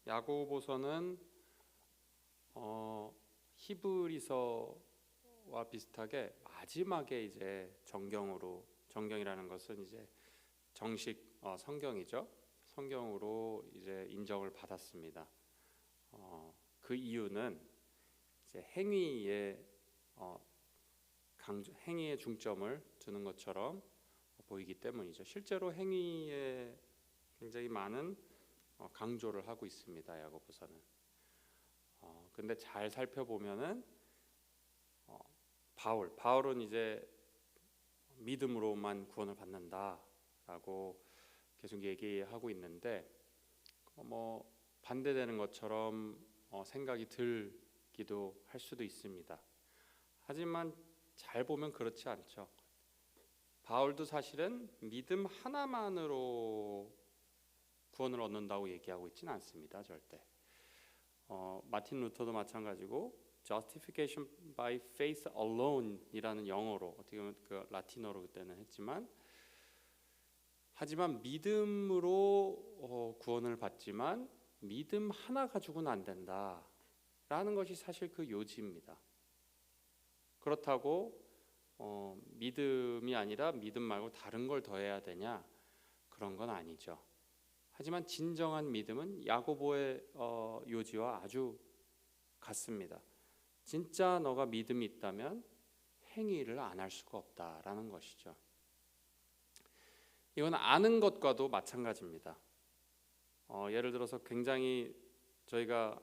야고보서는 히브리서와 비슷하게 마지막에 이제 정경이라는 것은 이제 정식 성경이죠. 성경으로 이제 인정을 받았습니다. 그 이유는 이제 행위에 중점을 두는 것처럼 보이기 때문이죠. 실제로 행위에 굉장히 많은 강조를 하고 있습니다. 야고보서는. 근데 잘 살펴보면은 바울은 이제 믿음으로만 구원을 받는다라고 계속 얘기하고 있는데 반대되는 것처럼 생각이 들기도 할 수도 있습니다. 하지만 잘 보면 그렇지 않죠. 바울도 사실은 믿음 하나만으로 구원을 얻는다고 얘기하고 있지는 않습니다. 절대. 마틴 루터도 마찬가지고 Justification by faith alone이라는 영어로, 어떻게 보면 그 라틴어로 그때는 했지만, 하지만 믿음으로 구원을 받지만 믿음 하나 가지고는 안 된다라는 것이 사실 그 요지입니다. 그렇다고 믿음이 아니라 믿음 말고 다른 걸 더해야 되냐? 그런 건 아니죠. 하지만 진정한 믿음은 야고보의 요지와 아주 같습니다. 진짜 너가 믿음이 있다면 행위를 안 할 수가 없다라는 것이죠. 이건 아는 것과도 마찬가지입니다. 예를 들어서 굉장히 저희가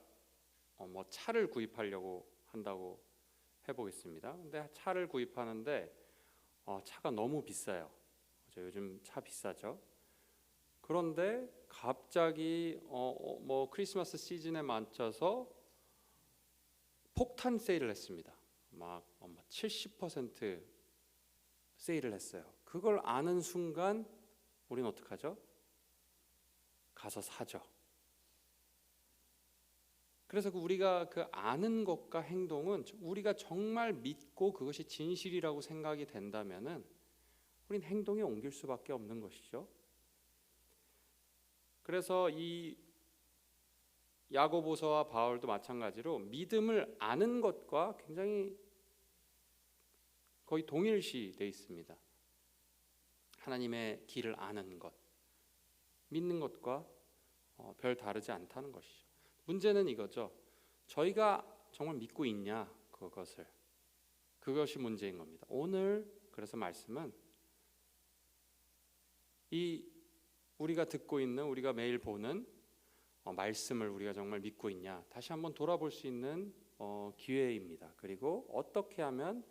차를 구입하려고 한다고 해보겠습니다. 근데 차를 구입하는데 차가 너무 비싸요. 요즘 차 비싸죠. 그런데 갑자기 크리스마스 시즌에 맞춰서 폭탄 세일을 했습니다. 막 70% 세일을 했어요. 그걸 아는 순간 우리는 어떡하죠? 가서 사죠. 그래서 우리가 그 아는 것과 행동은 우리가 정말 믿고 그것이 진실이라고 생각이 된다면은 우리는 행동에 옮길 수밖에 없는 것이죠. 그래서 이 야고보서와 바울도 마찬가지로 믿음을 아는 것과 굉장히 거의 동일시되어 있습니다. 하나님의 길을 아는 것, 믿는 것과 별 다르지 않다는 것이죠. 문제는 이거죠. 저희가 정말 믿고 있냐, 그것이 문제인 겁니다. 오늘 그래서 말씀은 우리가 듣고 있는, 우리가 매일 보는 말씀을 우리가 정말 믿고 있냐, 다시 한번 돌아볼 수 있는 기회입니다. 그리고 어떻게 하면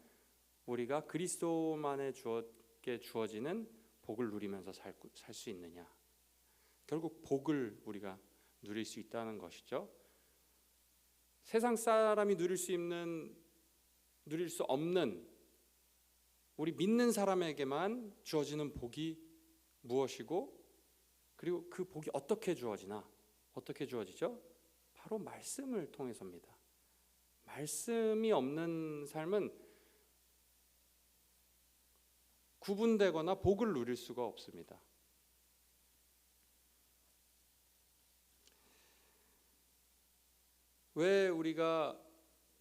우리가 그리스도만에 주어지는 복을 누리면서 살 수 있느냐, 결국 복을 우리가 누릴 수 있다는 것이죠. 세상 사람이 누릴 수 없는 우리 믿는 사람에게만 주어지는 복이 무엇이고, 그리고 그 복이 어떻게 주어지죠? 바로 말씀을 통해서입니다. 말씀이 없는 삶은 구분되거나 복을 누릴 수가 없습니다. 왜 우리가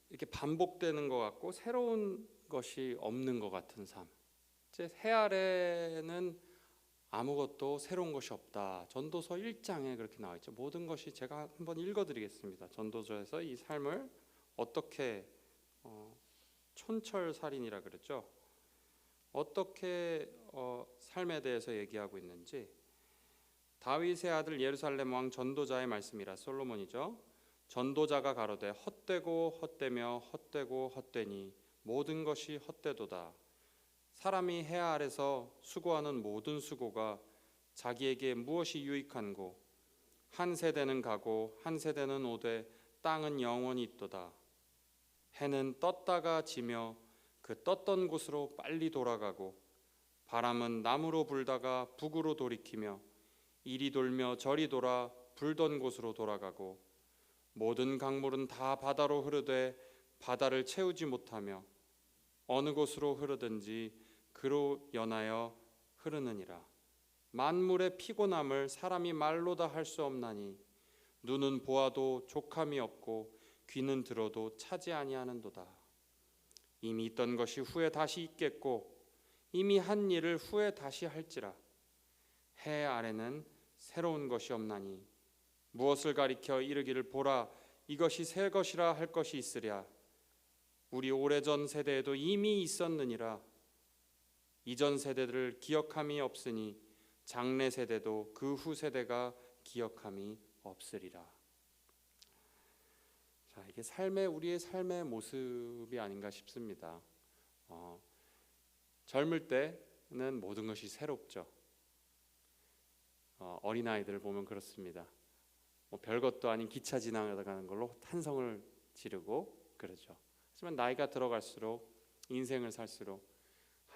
이렇게 반복되는 것 같고 새로운 것이 없는 것 같은 삶? 해 아래는 아무것도 새로운 것이 없다. 전도서 1장에 그렇게 나와 있죠. 모든 것이, 제가 한번 읽어드리겠습니다. 전도서에서 이 삶을 어떻게 촌철살인이라 그랬죠. 어떻게 삶에 대해서 얘기하고 있는지. 다윗의 아들 예루살렘 왕 전도자의 말씀이라, 솔로몬이죠. 전도자가 가로되 헛되고 헛되며 헛되고 헛되니 모든 것이 헛되도다. 사람이 해 아래서 수고하는 모든 수고가 자기에게 무엇이 유익한고, 한 세대는 가고 한 세대는 오되 땅은 영원히 있도다. 해는 떴다가 지며 그 떴던 곳으로 빨리 돌아가고, 바람은 남으로 불다가 북으로 돌이키며 이리 돌며 저리 돌아 불던 곳으로 돌아가고, 모든 강물은 다 바다로 흐르되 바다를 채우지 못하며 어느 곳으로 흐르든지 그로 연하여 흐르느니라. 만물의 피곤함을 사람이 말로 다 할 수 없나니 눈은 보아도 족함이 없고 귀는 들어도 차지 아니하는도다. 이미 있던 것이 후에 다시 있겠고 이미 한 일을 후에 다시 할지라. 해 아래는 새로운 것이 없나니 무엇을 가리켜 이르기를 보라 이것이 새 것이라 할 것이 있으랴. 우리 오래전 세대에도 이미 있었느니라. 이전 세대들을 기억함이 없으니 장래 세대도 그 후 세대가 기억함이 없으리라. 자, 이게 우리의 삶의 모습이 아닌가 싶습니다. 젊을 때는 모든 것이 새롭죠. 어린아이들 보면 그렇습니다. 별것도 아닌 기차 지나가는 걸로 탄성을 지르고 그러죠. 하지만 나이가 들어갈수록 인생을 살수록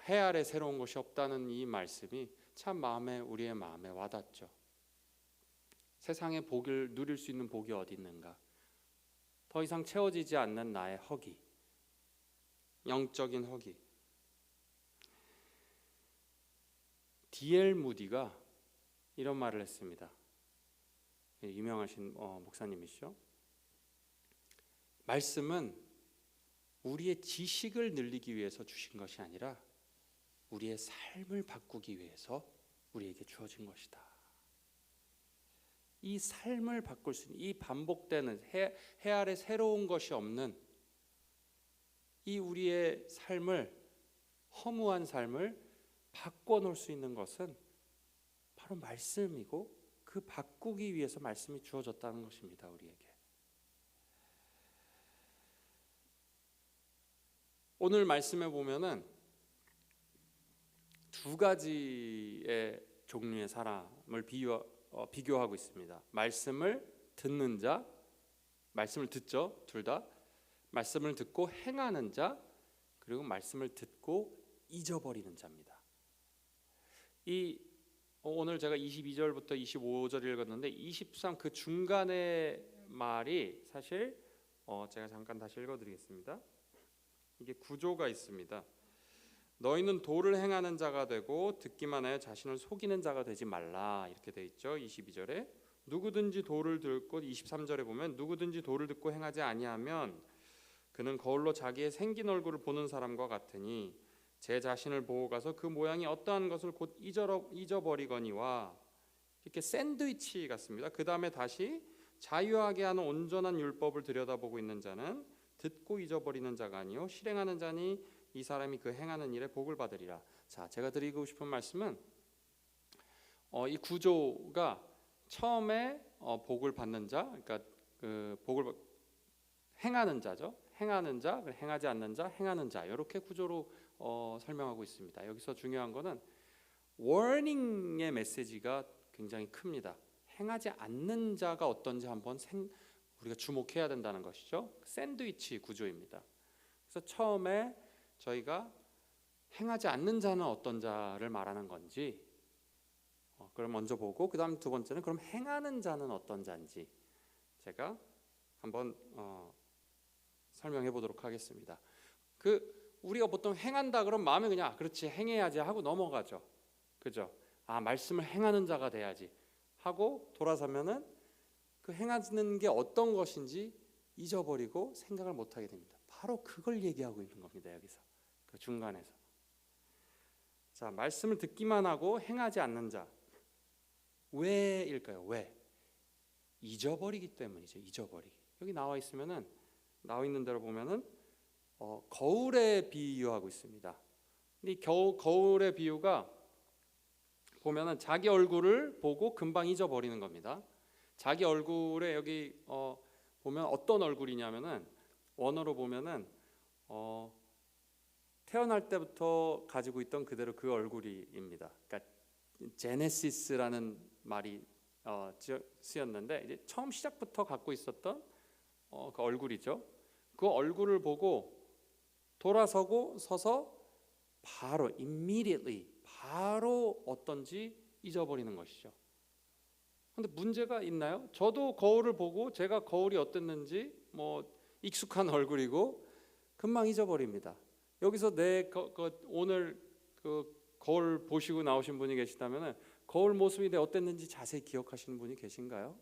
해 아래 새로운 것이 없다는 이 말씀이 참 우리의 마음에 와닿죠. 세상의 복을 누릴 수 있는 복이 어디 있는가? 더 이상 채워지지 않는 나의 허기, 영적인 허기. D.L. 무디가 이런 말을 했습니다. 유명하신 목사님이시죠. 말씀은 우리의 지식을 늘리기 위해서 주신 것이 아니라 우리의 삶을 바꾸기 위해서 우리에게 주어진 것이다. 이 삶을 바꿀 수 있는 이 반복되는 해 아래 새로운 것이 없는 이 우리의 삶을 허무한 삶을 바꿔놓을 수 있는 것은 바로 말씀이고 그 바꾸기 위해서 말씀이 주어졌다는 것입니다. 우리에게. 오늘 말씀에 보면은 두 가지의 종류의 사람을 비교하고 있습니다. 말씀을 듣는 자, 말씀을 듣죠. 둘 다. 말씀을 듣고 행하는 자, 그리고 말씀을 듣고 잊어버리는 자입니다. 오늘 제가 22절부터 25절 읽었는데 23 그 중간의 말이 사실 제가 잠깐 다시 읽어드리겠습니다. 이게 구조가 있습니다. 너희는 도를 행하는 자가 되고 듣기만 하여 자신을 속이는 자가 되지 말라 이렇게 돼 있죠. 22절에 누구든지 도를 듣고 23절에 보면 누구든지 도를 듣고 행하지 아니하면 그는 거울로 자기의 생긴 얼굴을 보는 사람과 같으니 제 자신을 보고 가서 그 모양이 어떠한 것을 곧 잊어버리거니와 이렇게 샌드위치 같습니다. 그 다음에 다시 자유하게 하는 온전한 율법을 들여다보고 있는 자는 듣고 잊어버리는 자가 아니요 실행하는 자니 이 사람이 그 행하는 일에 복을 받으리라. 자, 제가 드리고 싶은 말씀은 이 구조가 처음에 복을 받는 자, 그러니까 그 복을 행하는 자죠. 행하는 자, 행하지 않는 자, 행하는 자 이렇게 구조로 설명하고 있습니다. 여기서 중요한 거는 워닝의 메시지가 굉장히 큽니다. 행하지 않는 자가 어떤지 한번 우리가 주목해야 된다는 것이죠. 샌드위치 구조입니다. 그래서 처음에 저희가 행하지 않는 자는 어떤 자를 말하는 건지 그걸 먼저 보고 그 다음 두 번째는 그럼 행하는 자는 어떤 자인지 제가 한번 설명해 보도록 하겠습니다. 우리가 보통 행한다 그러면 마음에 그냥 그렇지 행해야지 하고 넘어가죠. 그죠? 말씀을 행하는 자가 돼야지 하고 돌아서면은 그 행하는 게 어떤 것인지 잊어버리고 생각을 못하게 됩니다. 바로 그걸 얘기하고 있는 겁니다. 여기서 그 중간에서. 자, 말씀을 듣기만 하고 행하지 않는 자 왜일까요? 왜? 잊어버리기 때문이죠. 잊어버리기. 여기 나와 있는 대로 보면은 거울에 비유하고 있습니다. 이 거울의 비유가 보면은 자기 얼굴을 보고 금방 잊어버리는 겁니다. 자기 얼굴에 여기 보면 어떤 얼굴이냐면은 원어로 보면은 태어날 때부터 가지고 있던 그대로 그 얼굴입니다. 그러니까 제네시스라는 말이 쓰였는데 이제 처음 시작부터 갖고 있었던 그 얼굴이죠. 그 얼굴을 보고 서서 바로 immediately 바로 어떤지 잊어버리는 것이죠. 근데 문제가 있나요? 저도 거울을 보고 제가 거울이 어땠는지 익숙한 얼굴이고 금방 잊어버립니다. 여기서 오늘 그 거울 보시고 나오신 분이 계시다면 거울 모습이 어땠는지 자세히 기억하시는 분이 계신가요?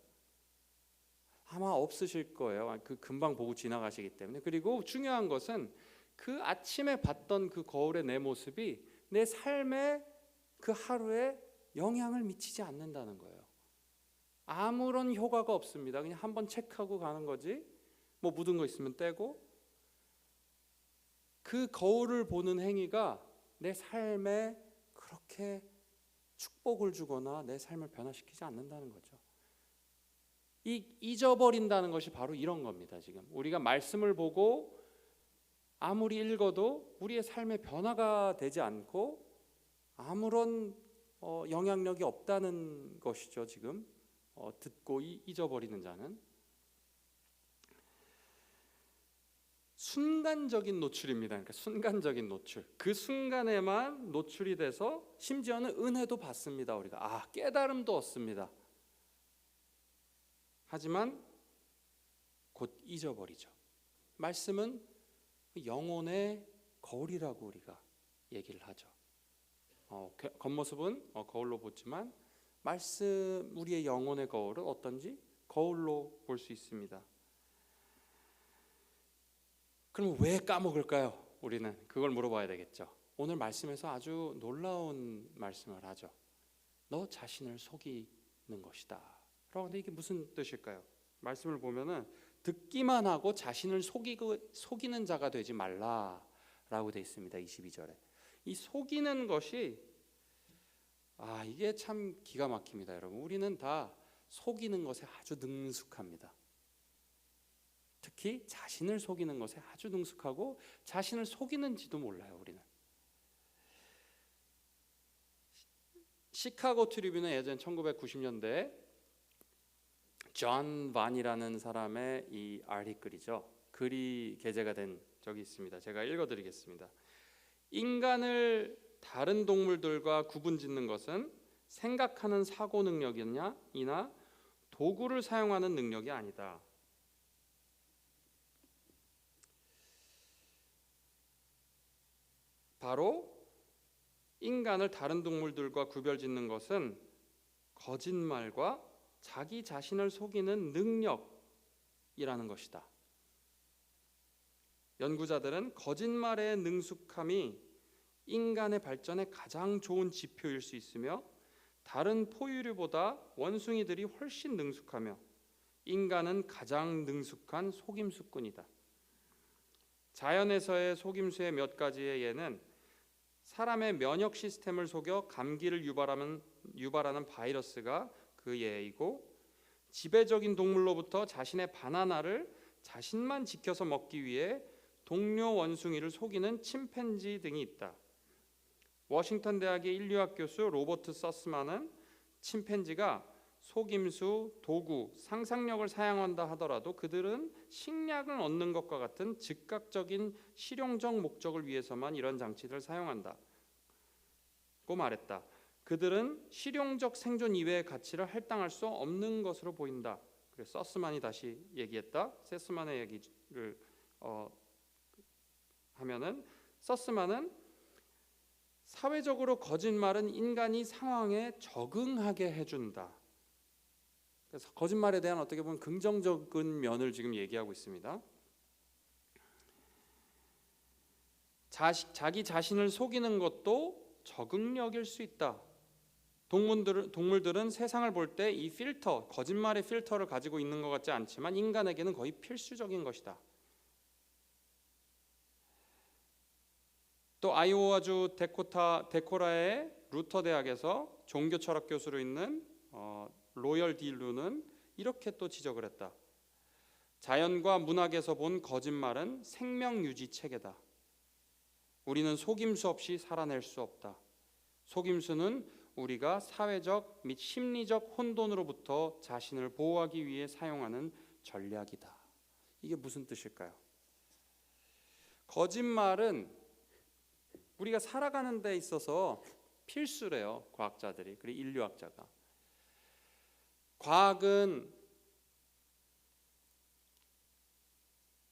아마 없으실 거예요. 그 금방 보고 지나가시기 때문에. 그리고 중요한 것은 그 아침에 봤던 그 거울의 내 모습이 내 삶의 그 하루에 영향을 미치지 않는다는 거예요. 아무런 효과가 없습니다. 그냥 한번 체크하고 가는 거지. 뭐 묻은 거 있으면 떼고. 그 거울을 보는 행위가 내 삶에 그렇게 축복을 주거나 내 삶을 변화시키지 않는다는 거죠. 잊어버린다는 것이 바로 이런 겁니다. 지금 우리가 말씀을 보고 아무리 읽어도 우리의 삶에 변화가 되지 않고 아무런 영향력이 없다는 것이죠. 지금 듣고 잊어버리는 자는 순간적인 노출입니다. 그러니까 순간적인 노출. 그 순간에만 노출이 돼서 심지어는 은혜도 받습니다. 우리가 깨달음도 얻습니다. 하지만 곧 잊어버리죠. 말씀은 영혼의 거울이라고 우리가 얘기를 하죠. 겉모습은 거울로 보지만 말씀, 우리의 영혼의 거울은 어떤지 거울로 볼 수 있습니다. 그럼 왜 까먹을까요? 우리는 그걸 물어봐야 되겠죠. 오늘 말씀에서 아주 놀라운 말씀을 하죠. 너 자신을 속이는 것이다. 그런데 이게 무슨 뜻일까요? 말씀을 보면은 듣기만 하고 자신을 속이는 자가 되지 말라라고 되어 있습니다. 22절에. 이 속이는 것이 이게 참 기가 막힙니다, 여러분. 우리는 다 속이는 것에 아주 능숙합니다. 특히 자신을 속이는 것에 아주 능숙하고 자신을 속이는지도 몰라요, 우리는. 시카고 트리뷴은 예전 1990년대 존 반이라는 사람의 이 아티클이죠. 글이 게재가 된 적이 있습니다. 제가 읽어드리겠습니다. 인간을 다른 동물들과 구분짓는 것은 생각하는 사고 능력이나 도구를 사용하는 능력이 아니다. 바로 인간을 다른 동물들과 구별짓는 것은 거짓말과 자기 자신을 속이는 능력이라는 것이다. 연구자들은 거짓말의 능숙함이 인간의 발전에 가장 좋은 지표일 수 있으며 다른 포유류보다 원숭이들이 훨씬 능숙하며 인간은 가장 능숙한 속임수꾼이다. 자연에서의 속임수의 몇 가지의 예는 사람의 면역 시스템을 속여 감기를 유발하는 바이러스가 그 예이고, 지배적인 동물로부터 자신의 바나나를 자신만 지켜서 먹기 위해 동료 원숭이를 속이는 침팬지 등이 있다. 워싱턴 대학의 인류학 교수 로버트 서스만은 침팬지가 속임수, 도구, 상상력을 사용한다 하더라도 그들은 식량을 얻는 것과 같은 즉각적인 실용적 목적을 위해서만 이런 장치들을 사용한다고 말했다. 그들은 실용적 생존 이외의 가치를 할당할 수 없는 것으로 보인다. 그래서 서스만이 다시 얘기했다. 세스만의 얘기를 하면은 서스만은 사회적으로 거짓말은 인간이 상황에 적응하게 해준다. 그래서 거짓말에 대한 어떻게 보면 긍정적인 면을 지금 얘기하고 있습니다. 자기 자신을 속이는 것도 적응력일 수 있다. 동물들은 세상을 볼 때 이 필터, 거짓말의 필터를 가지고 있는 것 같지 않지만 인간에게는 거의 필수적인 것이다. 또 아이오와주 데코라의 루터 대학에서 종교 철학 교수로 있는 로열 딜루는 이렇게 또 지적을 했다. 자연과 문학에서 본 거짓말은 생명 유지 체계다. 우리는 속임수 없이 살아낼 수 없다. 속임수는 우리가 사회적 및 심리적 혼돈으로부터 자신을 보호하기 위해 사용하는 전략이다. 이게 무슨 뜻일까요? 거짓말은 우리가 살아가는 데 있어서 필수래요. 과학자들이, 그리고 인류학자가. 과학은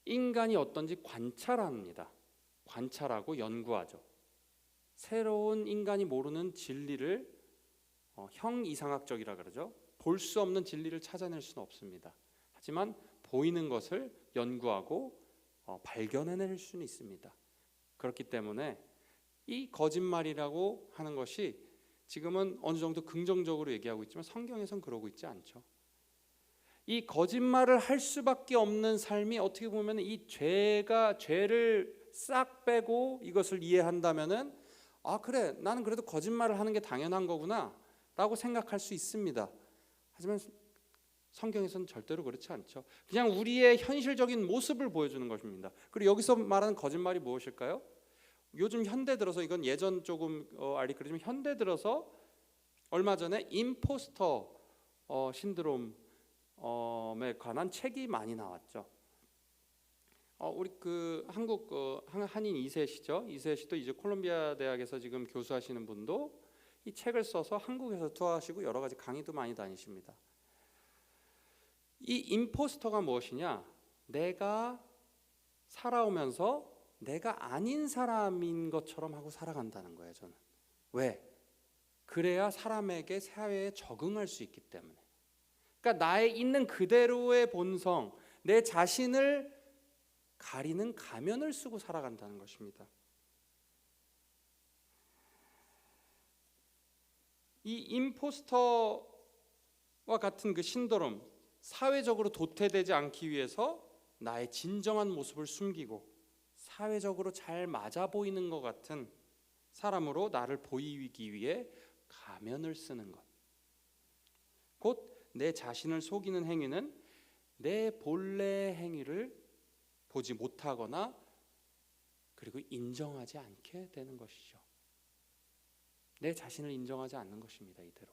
인간이 어떤지 관찰합니다. 관찰하고 연구하죠. 새로운 인간이 모르는 진리를 형이상학적이라 그러죠. 볼 수 없는 진리를 찾아낼 수는 없습니다. 하지만 보이는 것을 연구하고 발견해낼 수는 있습니다. 그렇기 때문에 이 거짓말이라고 하는 것이 지금은 어느 정도 긍정적으로 얘기하고 있지만 성경에선 그러고 있지 않죠. 이 거짓말을 할 수밖에 없는 삶이 어떻게 보면 이 죄를 싹 빼고 이것을 이해한다면은 그래, 나는 그래도 거짓말을 하는 게 당연한 거구나 라고 생각할 수 있습니다. 하지만 성경에서는 절대로 그렇지 않죠. 그냥 우리의 현실적인 모습을 보여주는 것입니다. 그리고 여기서 말하는 거짓말이 무엇일까요? 요즘 현대 들어서, 이건 예전 조금 알리크리지만 현대 들어서 얼마 전에 임포스터 신드롬에 관한 책이 많이 나왔죠. 우리 그 한국 한인 이세시죠. 이세시도 이제 콜롬비아 대학에서 지금 교수하시는 분도 이 책을 써서 한국에서 투어하시고 여러 가지 강의도 많이 다니십니다. 이 임포스터가 무엇이냐? 내가 살아오면서 내가 아닌 사람인 것처럼 하고 살아간다는 거예요. 저는 왜? 그래야 사람에게 사회에 적응할 수 있기 때문에. 그러니까 나의 있는 그대로의 본성, 내 자신을 가리는 가면을 쓰고 살아간다는 것입니다. 이 임포스터와 같은 그 신드롬, 사회적으로 도태되지 않기 위해서 나의 진정한 모습을 숨기고 사회적으로 잘 맞아 보이는 것 같은 사람으로 나를 보이기 위해 가면을 쓰는 것. 곧 내 자신을 속이는 행위는 내 본래 행위를 보지 못하거나 그리고 인정하지 않게 되는 것이죠. 내 자신을 인정하지 않는 것입니다. 이대로.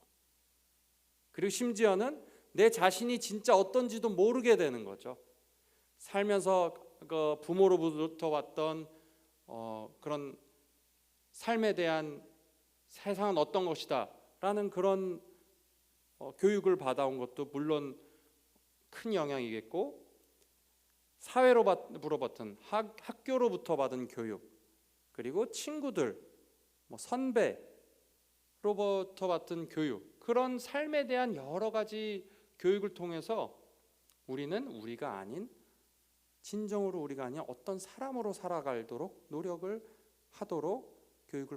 그리고 심지어는 내 자신이 진짜 어떤지도 모르게 되는 거죠. 살면서 그 부모로부터 왔던 그런 삶에 대한 세상은 어떤 것이다 라는 그런 교육을 받아온 것도 물론 큰 영향이겠고, 사회로부터 학교로부터 받은 교육, 그리고 친구들, 선배로부터 받은 교육, 그런 삶에 대한 여러 가지 교육을 통해서 우리는 우리가 아닌, 진정으로 우리가 아닌 어떤 사람으로 살아가도록 노력을 하도록 교육을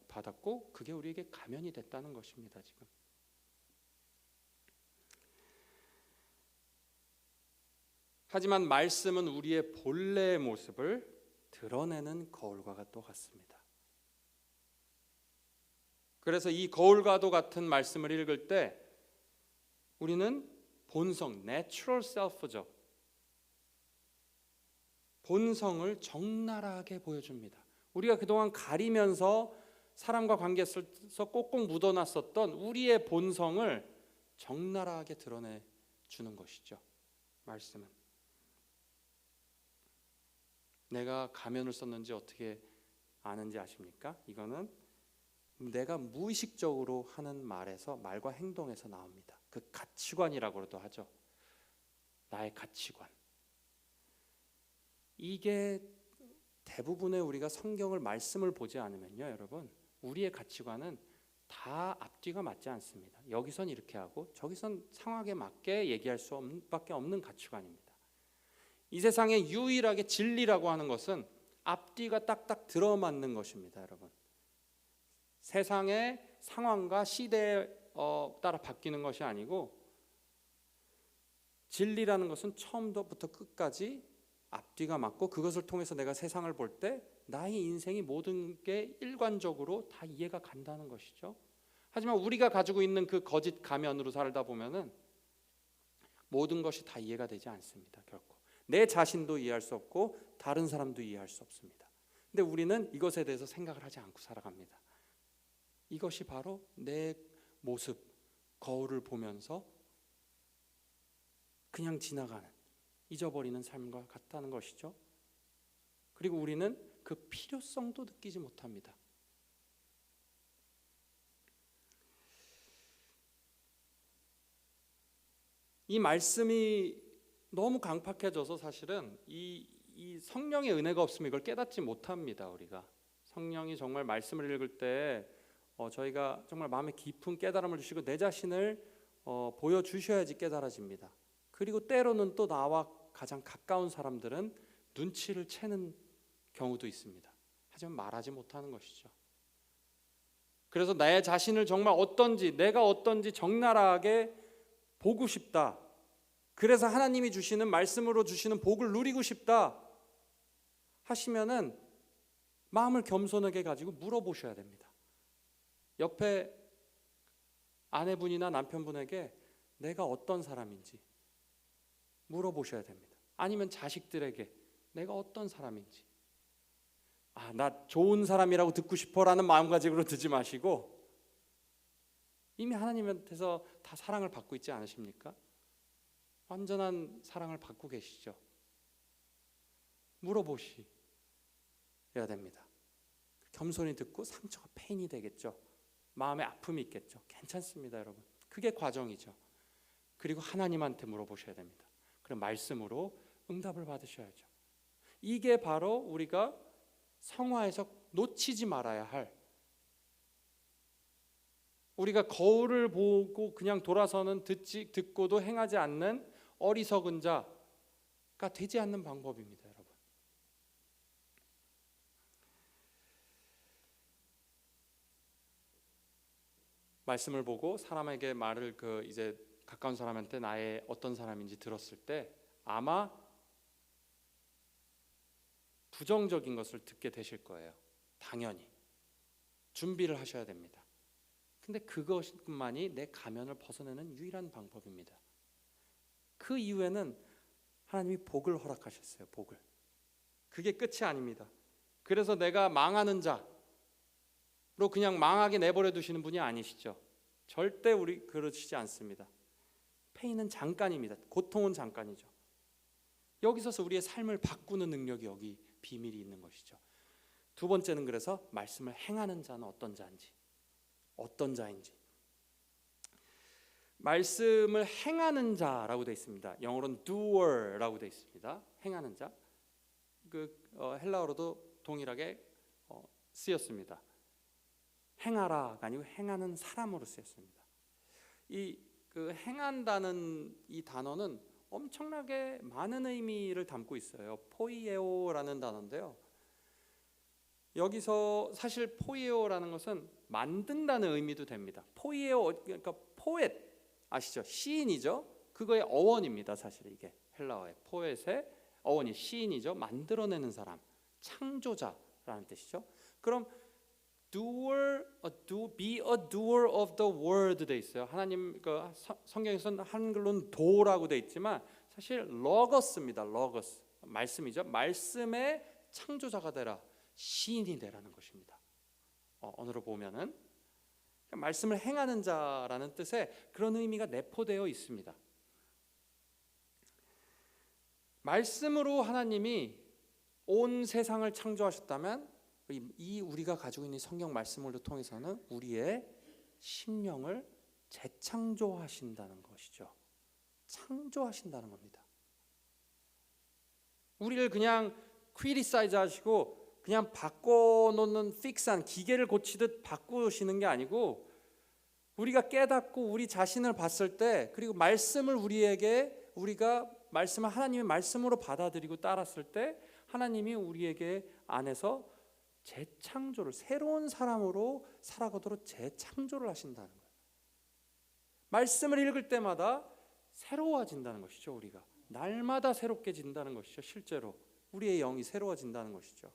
받았고, 그게 우리에게 가면이 됐다는 것입니다. 지금 하지만 말씀은 우리의 본래의 모습을 드러내는 거울과 똑같습니다. 그래서 이 거울과도 같은 말씀을 읽을 때 우리는 본성, natural self죠. 본성을 적나라하게 보여줍니다. 우리가 그동안 가리면서 사람과 관계에서 꼭꼭 묻어놨었던 우리의 본성을 적나라하게 드러내주는 것이죠. 말씀은. 내가 가면을 썼는지 어떻게 아는지 아십니까? 이거는 내가 무의식적으로 하는 말과 행동에서 나옵니다. 그 가치관이라고도 하죠. 나의 가치관. 이게 대부분의 우리가 성경을 말씀을 보지 않으면요, 여러분, 우리의 가치관은 다 앞뒤가 맞지 않습니다. 여기선 이렇게 하고 저기선 상황에 맞게 얘기할 수밖에 없는 가치관입니다. 이 세상에 유일하게 진리라고 하는 것은 앞뒤가 딱딱 들어맞는 것입니다, 여러분. 세상의 상황과 시대에 따라 바뀌는 것이 아니고, 진리라는 것은 처음부터 끝까지 앞뒤가 맞고, 그것을 통해서 내가 세상을 볼 때 나의 인생이 모든 게 일관적으로 다 이해가 간다는 것이죠. 하지만 우리가 가지고 있는 그 거짓 가면으로 살다 보면은 모든 것이 다 이해가 되지 않습니다. 결코 내 자신도 이해할 수 없고 다른 사람도 이해할 수 없습니다. 근데 우리는 이것에 대해서 생각을 하지 않고 살아갑니다. 이것이 바로 내 모습, 거울을 보면서 그냥 지나가는, 잊어버리는 삶과 같다는 것이죠. 그리고 우리는 그 필요성도 느끼지 못합니다. 이 말씀이 너무 강팍해져서 사실은 이 성령의 은혜가 없으면 이걸 깨닫지 못합니다. 우리가 성령이 정말 말씀을 읽을 때 저희가 정말 마음에 깊은 깨달음을 주시고 내 자신을 보여주셔야지 깨달아집니다. 그리고 때로는 또 나와 가장 가까운 사람들은 눈치를 채는 경우도 있습니다. 하지만 말하지 못하는 것이죠. 그래서 내 자신을 정말 어떤지, 내가 어떤지 적나라하게 보고 싶다. 그래서 하나님이 주시는 말씀으로 주시는 복을 누리고 싶다 하시면은 마음을 겸손하게 가지고 물어보셔야 됩니다. 옆에 아내분이나 남편분에게 내가 어떤 사람인지 물어보셔야 됩니다. 아니면 자식들에게 내가 어떤 사람인지, 나 좋은 사람이라고 듣고 싶어라는 마음가짐으로 듣지 마시고 이미 하나님한테서 다 사랑을 받고 있지 않으십니까? 완전한 사랑을 받고 계시죠. 물어보셔야 됩니다. 겸손히 듣고 상처가 페인이 되겠죠. 마음에 아픔이 있겠죠. 괜찮습니다, 여러분. 그게 과정이죠. 그리고 하나님한테 물어보셔야 됩니다. 그럼 말씀으로 응답을 받으셔야죠. 이게 바로 우리가 성화에서 놓치지 말아야 할, 우리가 거울을 보고 그냥 돌아서는 듣고도 행하지 않는 어리석은 자가 되지 않는 방법입니다, 여러분. 말씀을 보고 사람에게 말을 이제 가까운 사람한테 나의 어떤 사람인지 들었을 때 아마 부정적인 것을 듣게 되실 거예요. 당연히 준비를 하셔야 됩니다. 근데 그것만이 내 가면을 벗어내는 유일한 방법입니다. 그 이후에는 하나님이 복을 허락하셨어요. 복을. 그게 끝이 아닙니다. 그래서 내가 망하는 자로 그냥 망하게 내버려 두시는 분이 아니시죠. 절대 우리 그러시지 않습니다. 페인은 잠깐입니다. 고통은 잠깐이죠. 여기서 우리의 삶을 바꾸는 능력이 여기 비밀이 있는 것이죠. 두 번째는 그래서 말씀을 행하는 자는 어떤 자인지. 말씀을 행하는 자라고 되어 있습니다. 영어로는 doer라고 되어 있습니다. 행하는 자. 헬라어로도 동일하게 쓰였습니다. 행하라가 아니고 행하는 사람으로 쓰였습니다. 행한다는 이 단어는 엄청나게 많은 의미를 담고 있어요. 포이에오라는 단어인데요. 여기서 사실 포이에오라는 것은 만든다는 의미도 됩니다. 포이에오, 그러니까 포엣 아시죠? 시인이죠. 그거의 어원입니다. 사실 이게 헬라어의 포엣의 어원이 시인이죠. 만들어내는 사람, 창조자라는 뜻이죠. 그럼 be a doer of the word 돼 있어요. 하나님 성경에서는 한글로는 도라고 돼 있지만 사실 로거스입니다. 로거스 말씀이죠. 말씀의 창조자가 되라, 시인이 되라는 것입니다. 언어로 보면은 말씀을 행하는 자라는 뜻의 그런 의미가 내포되어 있습니다. 말씀으로 하나님이 온 세상을 창조하셨다면 이 우리가 가지고 있는 성경 말씀을 통해서는 우리의 심령을 재창조하신다는 것이죠. 창조하신다는 겁니다. 우리를 그냥 criticize 하시고 그냥 바꿔놓는 픽스한 기계를 고치듯 바꾸시는 게 아니고 우리가 깨닫고 우리 자신을 봤을 때 그리고 말씀을 우리가 말씀을 하나님의 말씀으로 받아들이고 따랐을 때 하나님이 우리에게 안에서 재창조를 새로운 사람으로 살아가도록 재창조를 하신다는 거예요. 말씀을 읽을 때마다 새로워진다는 것이죠. 우리가 날마다 새롭게 진다는 것이죠. 실제로 우리의 영이 새로워진다는 것이죠.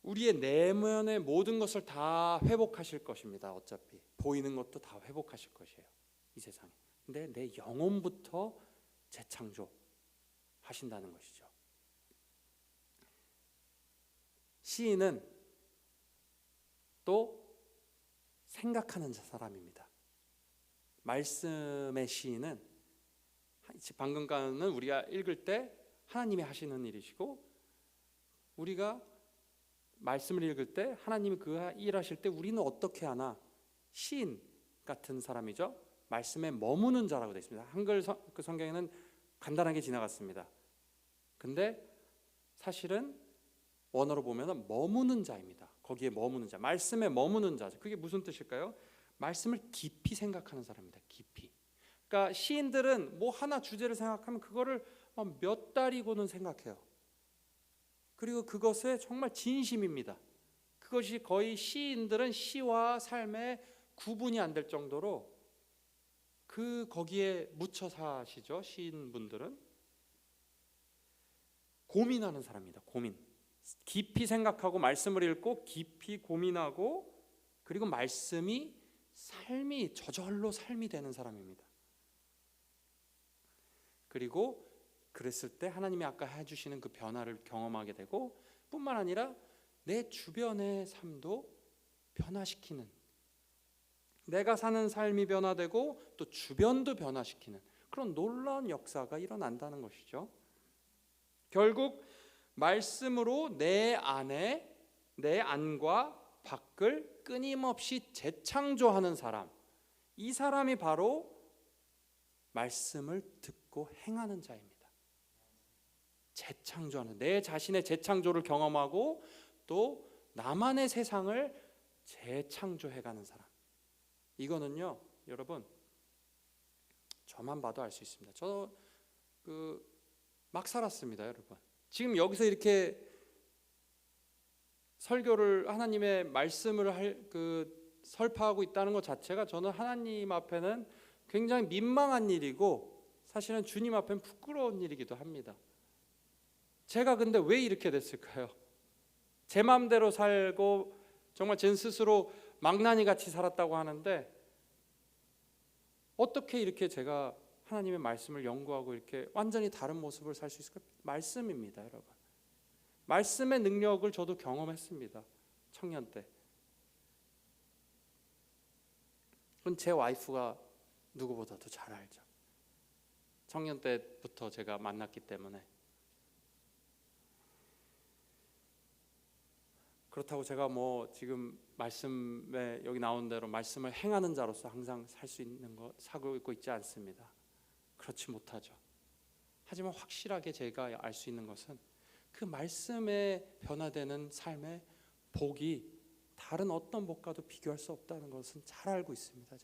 우리의 내면의 모든 것을 다 회복하실 것입니다. 어차피 보이는 것도 다 회복하실 것이에요. 이 세상에. 근데 내 영혼부터 재창조하신다는 것이죠. 시인은 또 생각하는 사람입니다. 말씀의 시인은 방금까지는 우리가 읽을 때 하나님이 하시는 일이시고 우리가 말씀을 읽을 때 하나님이 그 일하실 때 우리는 어떻게 하나? 시인 같은 사람이죠. 말씀에 머무는 자라고 되어 있습니다. 한글 그 성경에는 간단하게 지나갔습니다. 근데 사실은 원어로 보면 머무는 자입니다. 거기에 머무는 자, 말씀에 머무는 자. 그게 무슨 뜻일까요? 말씀을 깊이 생각하는 사람입니다. 깊이. 그러니까 시인들은 뭐 하나 주제를 생각하면 그거를 몇 달이고는 생각해요. 그리고 그것에 정말 진심입니다. 그것이 거의 시인들은 시와 삶의 구분이 안 될 정도로 거기에 묻혀 사시죠. 시인분들은 고민하는 사람입니다. 고민. 깊이 생각하고 말씀을 읽고 깊이 고민하고 그리고 말씀이 삶이 저절로 삶이 되는 사람입니다. 그리고 그랬을 때 하나님이 아까 해주시는 그 변화를 경험하게 되고 뿐만 아니라 내 주변의 삶도 변화시키는, 내가 사는 삶이 변화되고 또 주변도 변화시키는 그런 놀라운 역사가 일어난다는 것이죠. 결국 말씀으로 내 안과 밖을 끊임없이 재창조하는 사람, 이 사람이 바로 말씀을 듣고 행하는 자입니다. 재창조하는, 내 자신의 재창조를 경험하고 또 나만의 세상을 재창조해가는 사람. 이거는요, 여러분, 저만 봐도 알 수 있습니다. 저 막 살았습니다, 여러분. 지금 여기서 이렇게 설교를 하나님의 말씀을 설파하고 있다는 것 자체가 저는 하나님 앞에는 굉장히 민망한 일이고 사실은 주님 앞에는 부끄러운 일이기도 합니다. 제가 근데 왜 이렇게 됐을까요? 제 마음대로 살고 정말 제 스스로 망나니 같이 살았다고 하는데 어떻게 이렇게 제가 하나님의 말씀을 연구하고 이렇게 완전히 다른 모습을 살 수 있을까? 말씀입니다, 여러분. 말씀의 능력을 저도 경험했습니다. 청년 때. 그건 제 와이프가 누구보다도 잘 알죠. 청년 때부터 제가 만났기 때문에. 그렇다고 제가 지금 말씀에 여기 나온 대로 말씀을 행하는 자로서 항상 살 수 있는 거 사고 있지 않습니다. 그렇지 못하죠. 하지만 확실하게 제가 알 수 있는 것은 그 말씀에 변화되는 삶의 복이 다른 어떤 복과도 비교할 수 없다는 것은 잘 알고 있습니다.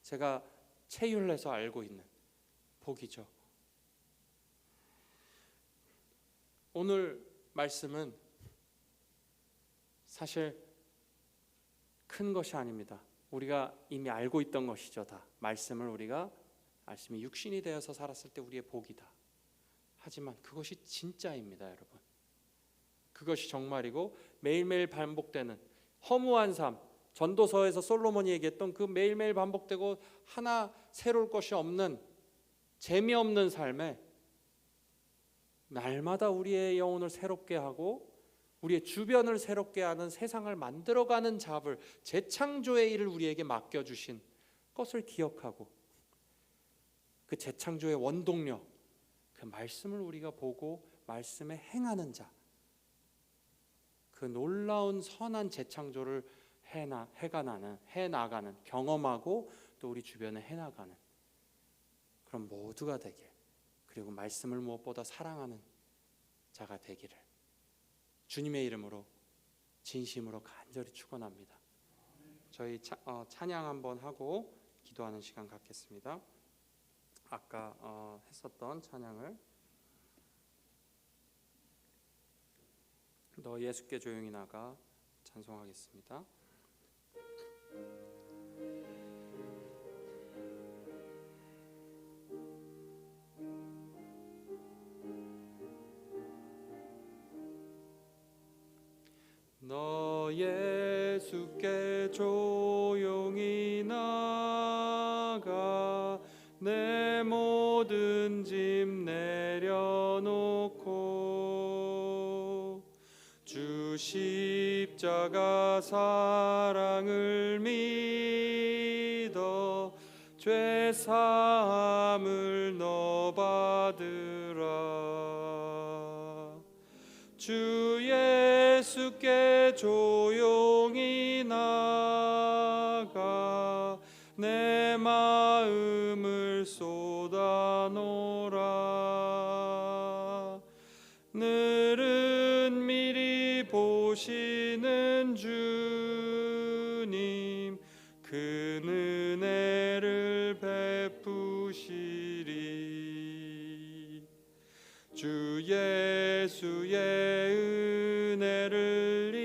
제가 체휼해서 알고 있는 복이죠. 오늘 말씀은 사실 큰 것이 아닙니다. 우리가 이미 알고 있던 것이죠. 다 말씀을 말씀이 육신이 되어서 살았을 때 우리의 복이다. 하지만 그것이 진짜입니다, 여러분. 그것이 정말이고 매일매일 반복되는 허무한 삶, 전도서에서 솔로몬이 얘기했던 그 매일매일 반복되고 하나 새로울 것이 없는 재미없는 삶에 날마다 우리의 영혼을 새롭게 하고 우리의 주변을 새롭게 하는 세상을 만들어가는 잡을 재창조의 일을 우리에게 맡겨주신 것을 기억하고 그 재창조의 원동력, 그 말씀을 우리가 보고 말씀에 행하는 자, 그 놀라운 선한 재창조를 해나가는 경험하고 또 우리 주변에 해나가는 그런 모두가 되길, 그리고 말씀을 무엇보다 사랑하는 자가 되기를 주님의 이름으로 진심으로 간절히 축원합니다. 저희 찬양 한번 하고 기도하는 시간 갖겠습니다. 아까 했었던 찬양을 너 예수께 조용히 나가 찬송하겠습니다. 너 예수께 조용히 나가 내 모든 짐 내려놓고 주 십자가 사랑을 믿어 죄 사함을 너 받으라. 주 예수께 조용히 나가 내 마음을 쏟아놓으라. 늘은 미리 보시는 주님 그 은혜를 베푸 주 예수의 은혜를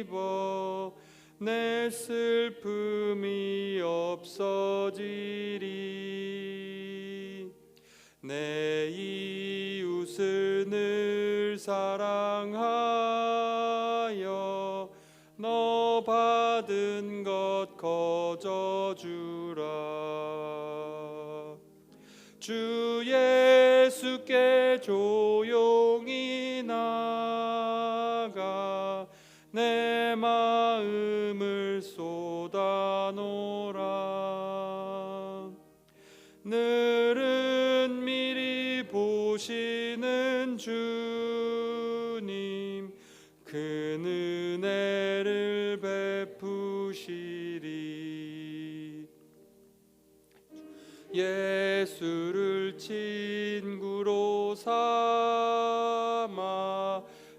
입어 내 슬픔이 없어지리. 내 이웃을 늘 사랑하여 너 받은 것 거저주라. 주 예수께 조용히 나가 내 마음을 쏟아놓으라. 늘은 미리 보시는 주님 큰 은혜를 베푸시리. 예수를 친구로 삼아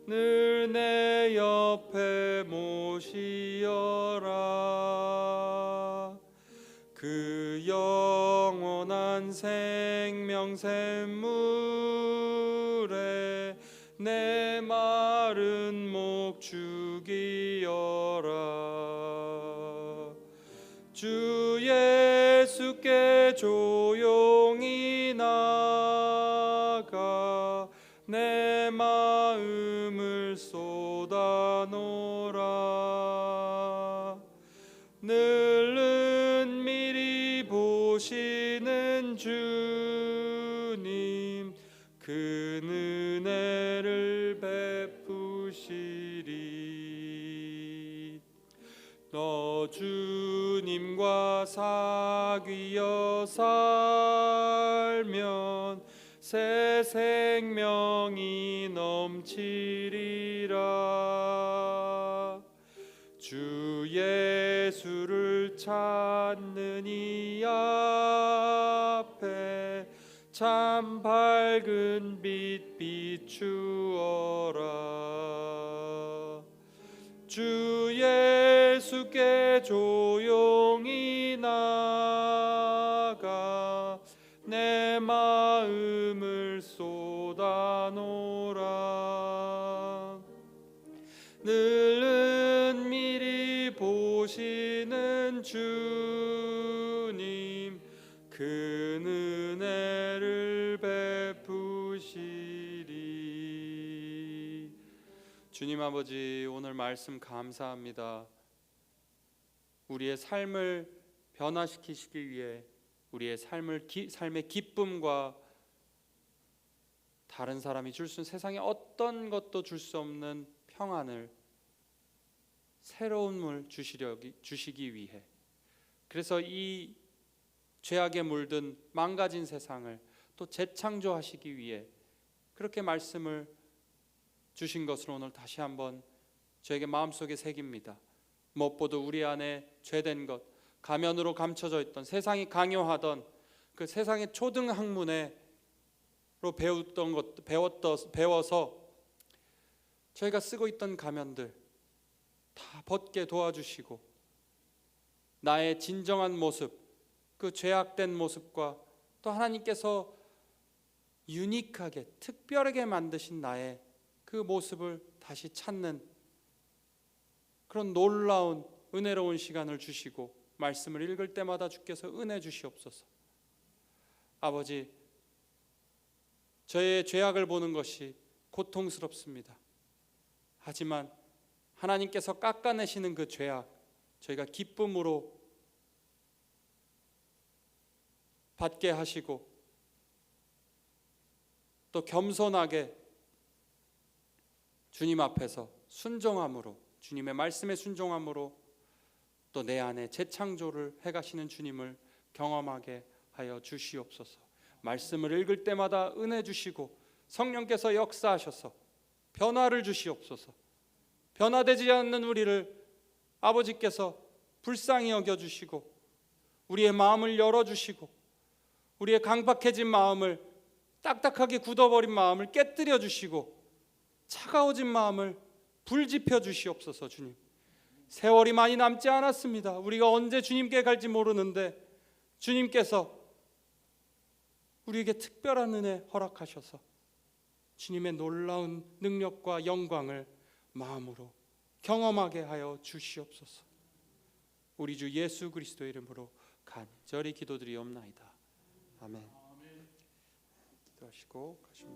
늘 내 옆에 모시어라. 그 영원한 생명 샘물에 내 마른 목 죽이어라. 주 예수께 조용히 나가 내 마음을 쏟아놓으라. 늘은 미리 보시는 주님 큰 은혜를 베푸시리. 너 주님과 사귀어 살면 새 생명이 넘치리라. 주 예수를 찾는 이 앞에 참 밝은 빛 비추어라. 주 예수께 조용히 나가 내 마음을 쏟아놓으라. 늘은 미리 보시는 주님 큰 은혜를 베푸시리. 주님 아버지, 오늘 말씀 감사합니다. 우리의 삶을 변화시키시기 위해 우리의 삶의 기쁨과 다른 사람이 줄 수 있는 세상에 어떤 것도 줄 수 없는 평안을, 새로움을 주시기 위해, 그래서 이 죄악에 물든 망가진 세상을 또 재창조하시기 위해 그렇게 말씀을 주신 것을 오늘 다시 한번 저에게 마음속에 새깁니다. 무엇보다 우리 안에 죄된 것, 가면으로 감춰져 있던, 세상이 강요하던 그 세상의 초등학문으로 배웠던 것, 배워서 저희가 쓰고 있던 가면들 다 벗게 도와주시고, 나의 진정한 모습, 그 죄악된 모습과 또 하나님께서 유니크하게 특별하게 만드신 나의 그 모습을 다시 찾는 그런 놀라운 은혜로운 시간을 주시고, 말씀을 읽을 때마다 주께서 은혜 주시옵소서. 아버지, 저의 죄악을 보는 것이 고통스럽습니다. 하지만 하나님께서 깎아내시는 그 죄악, 저희가 기쁨으로 받게 하시고, 또 겸손하게 주님 앞에서 순종함으로, 주님의 말씀에 순종함으로 또 내 안에 재창조를 해가시는 주님을 경험하게 하여 주시옵소서. 말씀을 읽을 때마다 은혜 주시고 성령께서 역사하셔서 변화를 주시옵소서. 변화되지 않는 우리를 아버지께서 불쌍히 여겨주시고, 우리의 마음을 열어주시고, 우리의 강박해진 마음을, 딱딱하게 굳어버린 마음을 깨뜨려 주시고, 차가워진 마음을 불지펴 주시옵소서. 주님, 세월이 많이 남지 않았습니다. 우리가 언제 주님께 갈지 모르는데 주님께서 우리에게 특별한 은혜 허락하셔서 주님의 놀라운 능력과 영광을 마음으로 경험하게 하여 주시옵소서. 우리 주 예수 그리스도의 이름으로 간절히 기도드리옵나이다. 아멘. 기도하시고 가십니다.